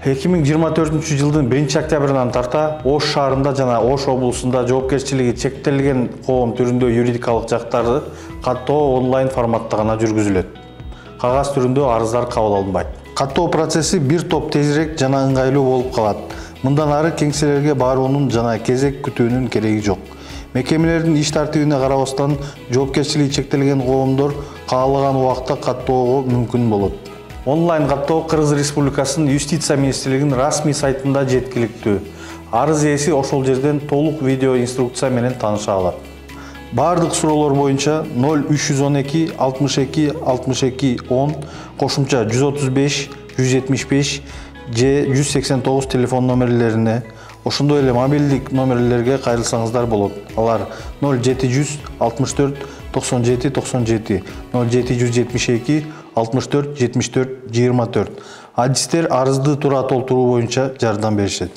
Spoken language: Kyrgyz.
2024-жылдын 1-октябрынан тарта Ош шаарында жана Ош облусунда жоопкерчилиги чектелген коом түрүндө юридикалык жактарды каттоо онлайн форматта гана жүргүзүлөт. Кагаз түрүндө арыздар кабыл алынбайт. Каттоо процесси бир топ тезирээк жана ыңгайлуу болуп калат. Мындан ары кеңселерге баруунун жана кезек күтүүнүн кереги жок. Мекемелердин иш тартибине карабастан жоопкерчилиги чектелген коомдор каалаган убакта каттоого мүмкүн болот. Онлайн каттоо Кыргыз Республикасынын Юстиция министрлигинин расмий сайтында жеткиликтүү. Арыз ээси ошол жерден толук видео инструкция менен тааныша алат. Бардык суроолор боюнча 0312 62 62 10 кошумча 135 175 же 189 телефон номерлерине, ошондой эле мобилдик номерлерге кайрылсаңыздар болот. Алар 0700 64 97 97 0772 64 74 24. Адистер арызды туура толтуруу боюнча жардам беришет.